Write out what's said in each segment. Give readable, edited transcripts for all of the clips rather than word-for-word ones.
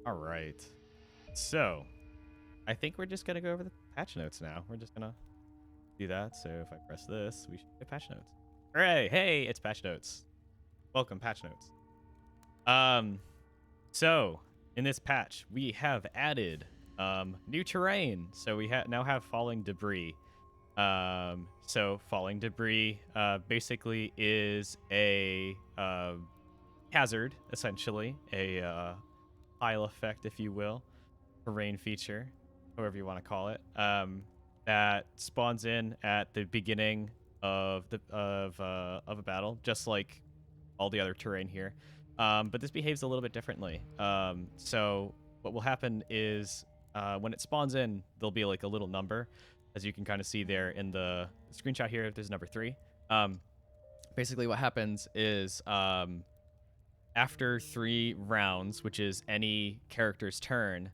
All right. So, I think we're just going to go over the patch notes now. We're just going to do that. So, if I press this, we should get patch notes. Hooray! Hey, it's patch notes. Welcome, patch notes. Um, so in this patch, we have added new terrain. So we now have falling debris. So falling debris basically is a hazard, essentially a pile effect, if you will, terrain feature, however you want to call it, that spawns in at the beginning of a battle, just like all the other terrain here. But this behaves a little bit differently. So what will happen is when it spawns in, there'll be like a little number, as you can kind of see there in the screenshot here. There's number 3. Basically, what happens is after 3 rounds, which is any character's turn,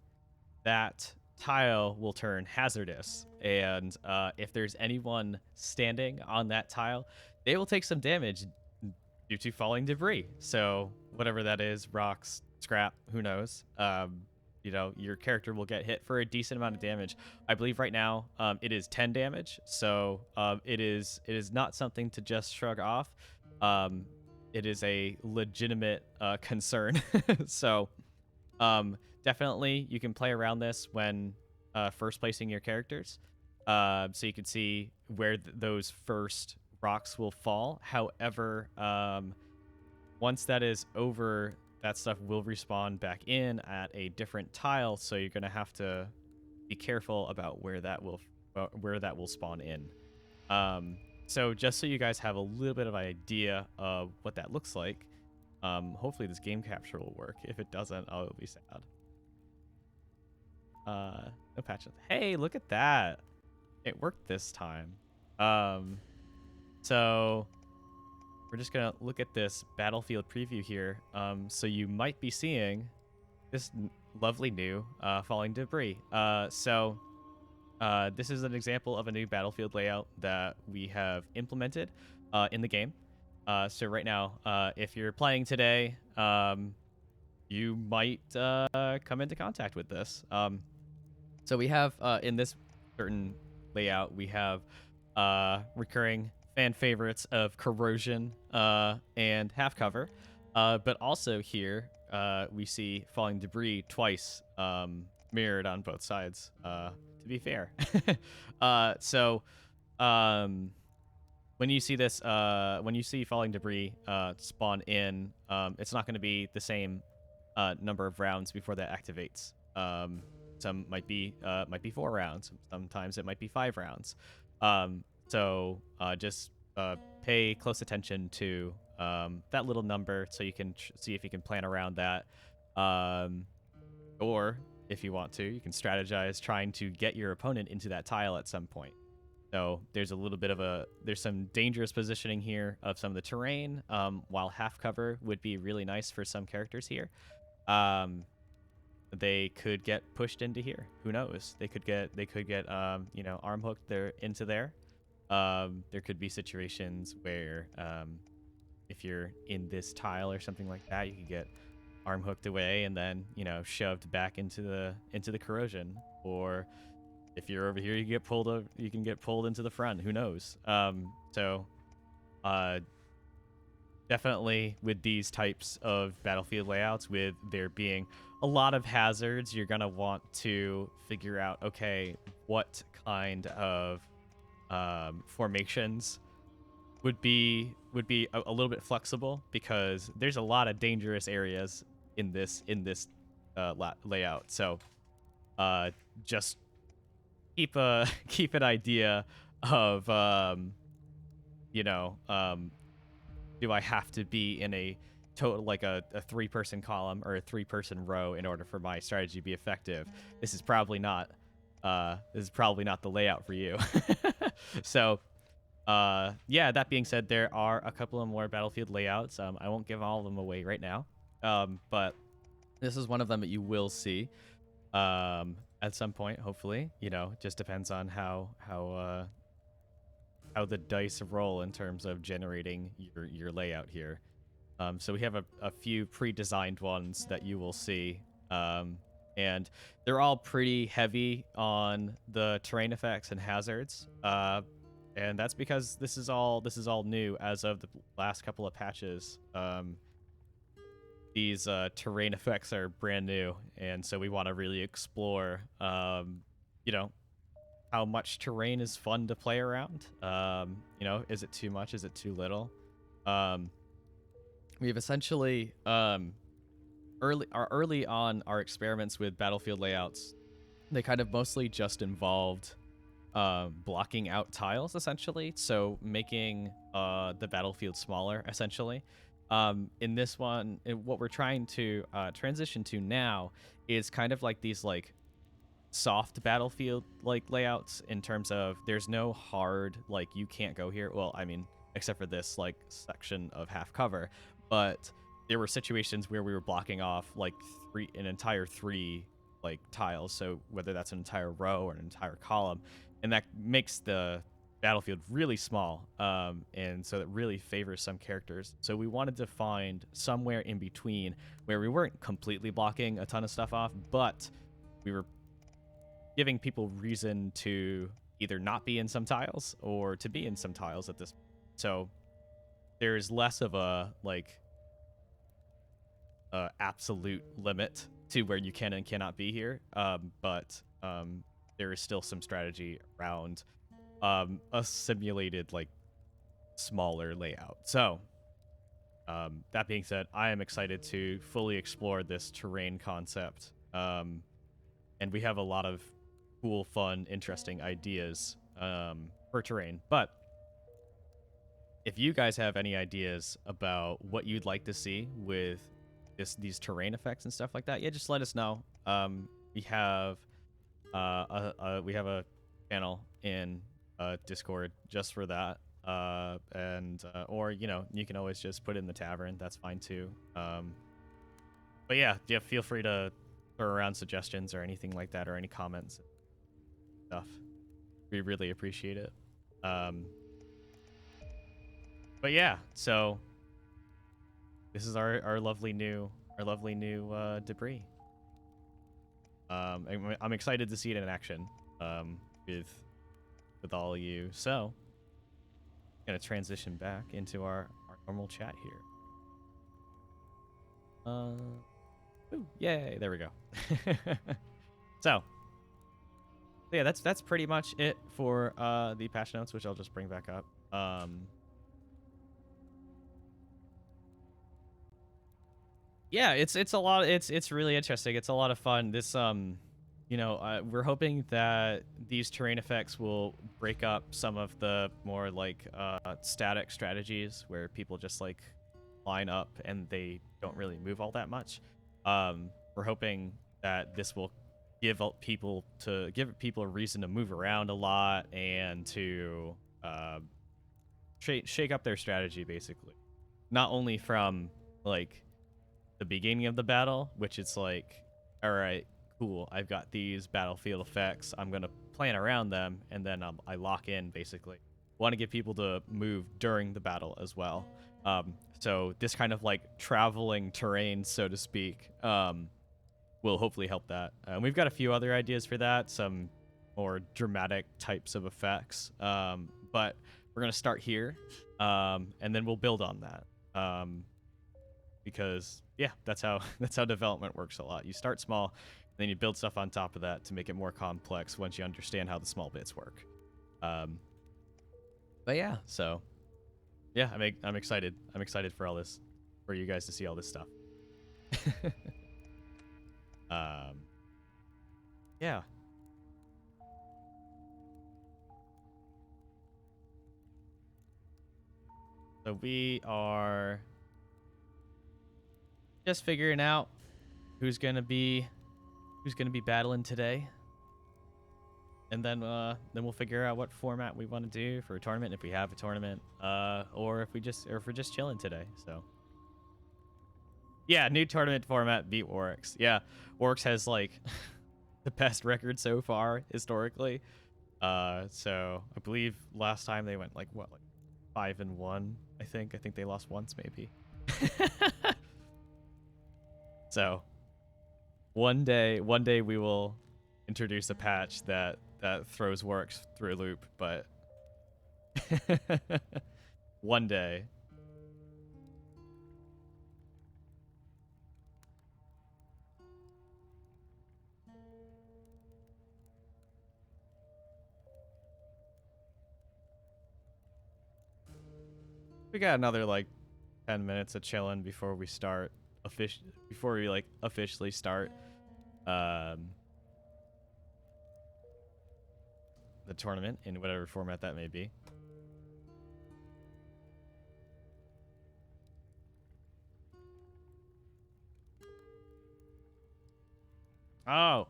that tile will turn hazardous. And if there's anyone standing on that tile, they will take some damage due to falling debris. So whatever that is, rocks, scrap, who knows? Your character will get hit for a decent amount of damage. I believe right now it is 10 damage. So it is not something to just shrug off. It is a legitimate concern. So definitely you can play around this when first placing your characters. So you can see where those first rocks will fall. However, once that is over, that stuff will respawn back in at a different tile. So you're gonna have to be careful about where that will spawn in. So just so you guys have a little bit of an idea of what that looks like, hopefully this game capture will work. If it doesn't, I'll be sad. No patches. Hey, look at that. It worked this time. So we're just gonna look at this battlefield preview here. So you might be seeing this lovely new falling debris. So this is an example of a new battlefield layout that we have implemented in the game. So right now, if you're playing today, you might come into contact with this. So we have in this certain layout, we have recurring fan favorites of corrosion and half cover, but also here we see falling debris twice mirrored on both sides. To be fair, so when you see this, when you see falling debris spawn in, it's not going to be the same number of rounds before that activates. Some might be 4 rounds. Sometimes it might be 5 rounds. So just pay close attention to that little number so you can see if you can plan around that. Or if you want to, you can strategize trying to get your opponent into that tile at some point. So there's a little bit of there's some dangerous positioning here of some of the terrain, while half cover would be really nice for some characters here. They could get pushed into here. Who knows? They could get arm hooked there into there. There could be situations where if you're in this tile or something like that, you could get arm hooked away and then shoved back into the corrosion. Or if you're over here, you can get pulled into the front. Who knows? So definitely with these types of battlefield layouts, with there being a lot of hazards, you're gonna want to figure out, okay, what kind of formations would be a little bit flexible, because there's a lot of dangerous areas in this layout. So just keep an idea of do I have to be in a total, like a 3-person column or a 3-person row in order for my strategy to be effective? This is probably not the layout for you. So yeah, that being said, there are a couple of more battlefield layouts. I won't give all of them away right now, but this is one of them that you will see at some point, hopefully. Just depends on how the dice roll in terms of generating your layout here. So we have a few pre-designed ones that you will see And they're all pretty heavy on the terrain effects and hazards. And that's because this is all new as of the last couple of patches. These terrain effects are brand new, and so we want to really explore, you know, how much terrain is fun to play around. You know, is it too much? Is it too little? We've essentially early on our experiments with battlefield layouts, they kind of mostly just involved blocking out tiles, essentially. So making the battlefield smaller, essentially. In this one, what we're trying to transition to now is kind of like these like soft battlefield like layouts, in terms of there's no hard like you can't go here. Well, I mean, except for this like section of half cover, but there were situations where we were blocking off like an entire three like tiles. So whether that's an entire row or an entire column, and that makes the battlefield really small, and so it really favors some characters. So we wanted to find somewhere in between where we weren't completely blocking a ton of stuff off, but we were giving people reason to either not be in some tiles or to be in some tiles at this. So there's less of a like absolute limit to where you can and cannot be here, but there is still some strategy around a simulated like smaller layout. So that being said, I am excited to fully explore this terrain concept, and we have a lot of cool, fun, interesting ideas for terrain. But if you guys have any ideas about what you'd like to see with these terrain effects and stuff like that, yeah, just let us know. We have a channel in Discord just for that, or you know, you can always just put it in the tavern. That's fine too. But yeah, feel free to throw around suggestions or anything like that, or any comments stuff. We really appreciate it. But yeah, so this is our lovely new debris. I'm excited to see it in action with all of you. So I'm gonna transition back into our normal chat here. Ooh, yay, there we go. So yeah, that's pretty much it for the patch notes, which I'll just bring back up. Yeah, it's a lot. It's really interesting. It's a lot of fun. This you know, we're hoping that these terrain effects will break up some of the more like static strategies where people just like line up and they don't really move all that much. We're hoping that this will give people a reason to move around a lot and to shake up their strategy, basically. Not only from like the beginning of the battle, which it's like, all right, cool, I've got these battlefield effects, I'm gonna plan around them, and then I lock in, basically. Want to get people to move during the battle as well. So this kind of like traveling terrain, so to speak, will hopefully help that. We've got a few other ideas for that, some more dramatic types of effects, but we're gonna start here, and then we'll build on that, because yeah, that's how development works a lot. You start small, then you build stuff on top of that to make it more complex once you understand how the small bits work. But yeah, so yeah, I'm excited. I'm excited for all this, for you guys to see all this stuff. Yeah. So we are just figuring out who's gonna be battling today, and then we'll figure out what format we want to do for a tournament, if we have a tournament, or if we're just chilling today. So yeah, new tournament format, beat Oryx. Yeah, Oryx has like the best record so far historically. So I believe last time they went like 5-1. I think they lost once maybe. So one day we will introduce a patch that throws works through a loop, but one day. We got another like 10 minutes of chilling before we start officially start the tournament in whatever format that may be. Oh,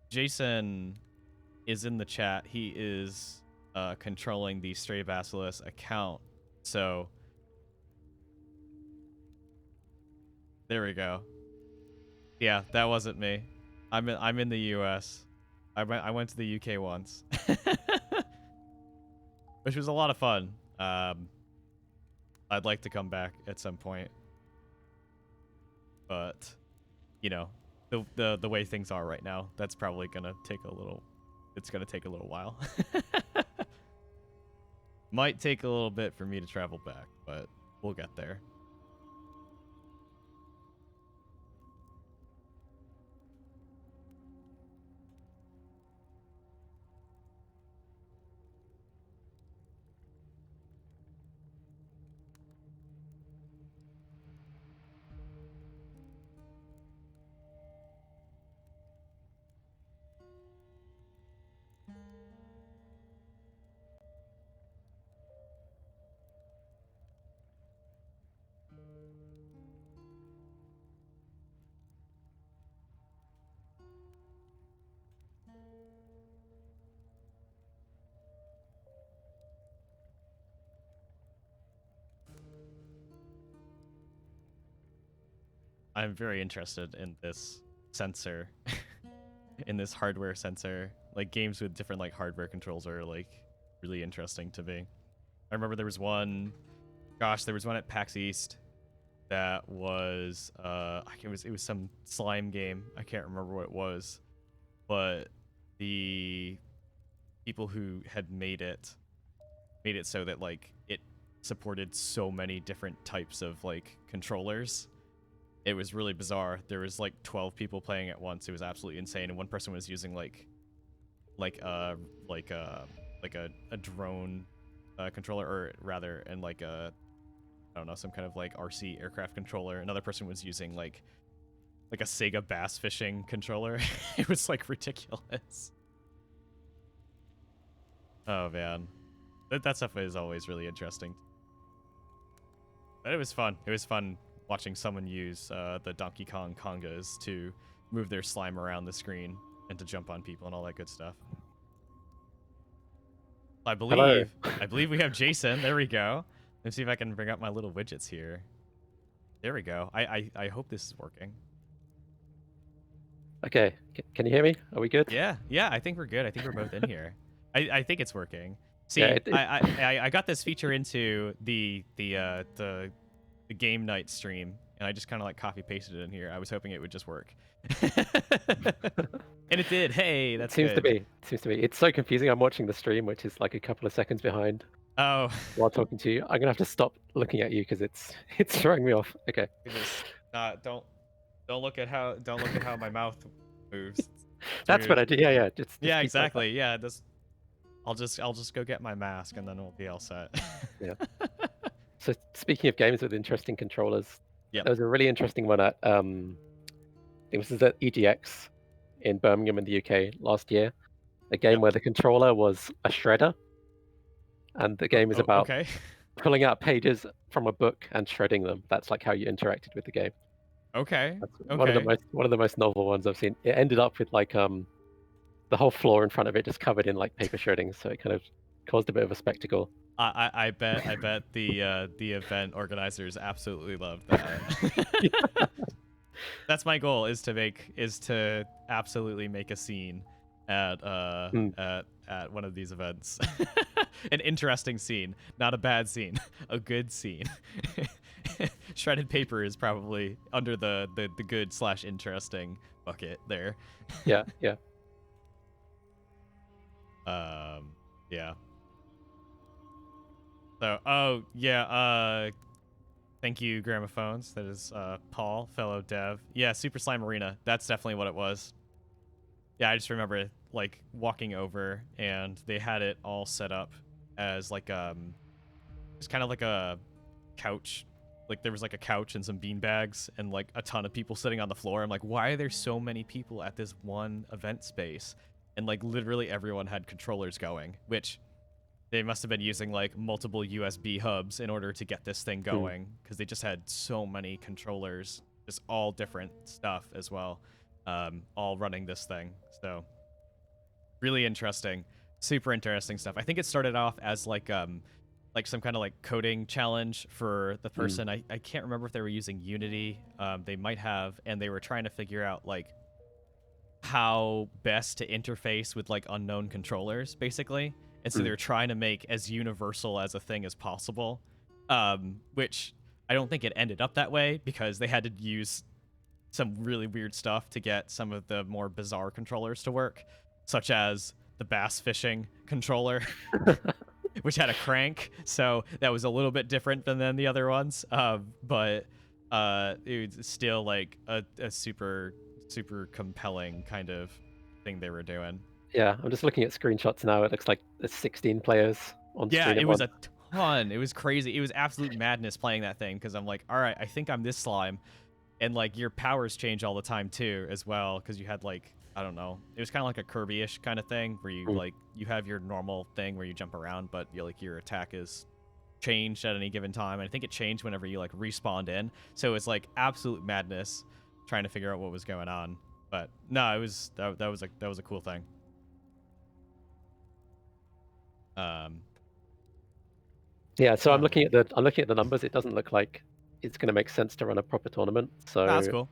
Jason is in the chat. He is controlling the Stray Basilisk account. So there we go. Yeah, that wasn't me. I'm in the US. I went to the UK once. Which was a lot of fun. I'd like to come back at some point. But you know, the way things are right now, that's probably gonna take a little while. Might take a little bit for me to travel back, but we'll get there. I'm very interested in this sensor, in this hardware sensor. Like games with different like hardware controls are like really interesting to me. I remember there was one at PAX East that was it was some slime game. I can't remember what it was, but the people who had made it so that like it supported so many different types of like controllers. It was really bizarre. There was like 12 people playing at once. It was absolutely insane, and one person was using like a drone controller, or rather, and like a, I don't know, some kind of like RC aircraft controller. Another person was using like a Sega bass fishing controller. It was like ridiculous. Oh man, that stuff is always really interesting. But it was fun. It was fun watching someone use the Donkey Kong congas to move their slime around the screen and to jump on people and all that good stuff. I believe we have Jason. There we go. Let's see if I can bring up my little widgets here. There we go. I hope this is working. Okay, can you hear me? Are we good? Yeah, I think we're good. I think we're both in here. I think it's working. See, Yeah, I got this feature into the game night stream, and I just kind of like copy pasted it in here. I was hoping it would just work. And it did. Hey, that's seems good. to be. Seems to be. It's so confusing. I'm watching the stream, which is like a couple of seconds behind. Oh. While talking to you, I'm gonna have to stop looking at you because it's throwing me off. Okay. Don't look at how my mouth moves. That's what I do. Yeah. Just yeah, keep exactly. Yeah, I'll just go get my mask and then we'll be all set. Yeah. So speaking of games with interesting controllers, yeah, there was a really interesting one at it was at EGX in Birmingham in the UK last year. A game where the controller was a shredder, and the game is about pulling out pages from a book and shredding them. That's like how you interacted with the game. Okay. That's one of the most novel ones I've seen. It ended up with like the whole floor in front of it just covered in like paper shredding, so it kind of caused a bit of a spectacle. I bet the event organizers absolutely loved that. Yeah. That's my goal, is to absolutely make a scene at one of these events. An interesting scene, not a bad scene, a good scene. Shredded paper is probably under the good/interesting bucket there. Yeah, yeah. Yeah. So, oh yeah. Thank you, Gramophones. That is Paul, fellow dev. Yeah, Super Slime Arena. That's definitely what it was. Yeah, I just remember like walking over and they had it all set up as like it's kind of like a couch. Like there was like a couch and some bean bags and like a ton of people sitting on the floor. I'm like, why are there so many people at this one event space? And like literally everyone had controllers going, which they must have been using like multiple USB hubs in order to get this thing going because they just had so many controllers, just all different stuff as well, all running this thing. So really interesting, super interesting stuff. I think it started off as like some kind of like coding challenge for the person. I can't remember if they were using Unity. They might have, and they were trying to figure out like how best to interface with like unknown controllers, basically. And so they're trying to make as universal as a thing as possible, which I don't think it ended up that way because they had to use some really weird stuff to get some of the more bizarre controllers to work, such as the bass fishing controller, which had a crank. So that was a little bit different than the other ones, but it was still like a super compelling kind of thing they were doing. Yeah, I'm just looking at screenshots now. It looks like there's 16 players on screen. Yeah, it was a ton. It was crazy. It was absolute madness playing that thing because I'm like, all right, I think I'm this slime. And like your powers change all the time too as well because you had like, I don't know, it was kind of like a Kirby-ish kind of thing where you like you have your normal thing where you jump around, but you like your attack is changed at any given time. And I think it changed whenever you like respawned in. So it's like absolute madness trying to figure out what was going on. But no, it was that was a cool thing. Yeah, so I'm looking at the numbers. It doesn't look like it's going to make sense to run a proper tournament. So that's cool.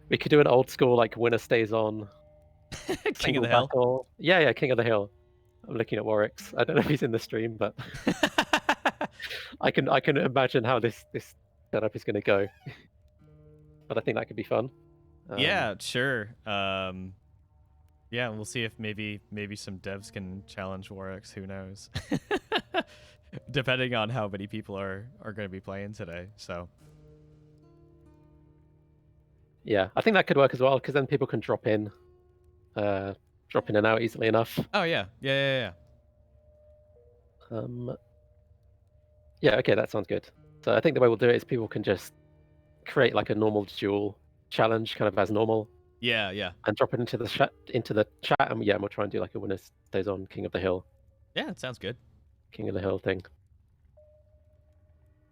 We could do an old school like winner stays on. King of the Hill. Battle. Yeah, King of the Hill. I'm looking at Warwick's. I don't know if he's in the stream, but I can imagine how this setup is going to go. But I think that could be fun. Yeah, sure. Yeah, we'll see if maybe some devs can challenge Warwick's. Who knows? Depending on how many people are going to be playing today. So. Yeah, I think that could work as well because then people can drop in and out easily enough. Oh yeah. Yeah. Yeah, okay, that sounds good. So I think the way we'll do it is people can just create like a normal duel challenge, kind of as normal. Yeah. And drop it into the chat, and we'll try and do like a winner stays on King of the Hill. Yeah, it sounds good. King of the Hill thing.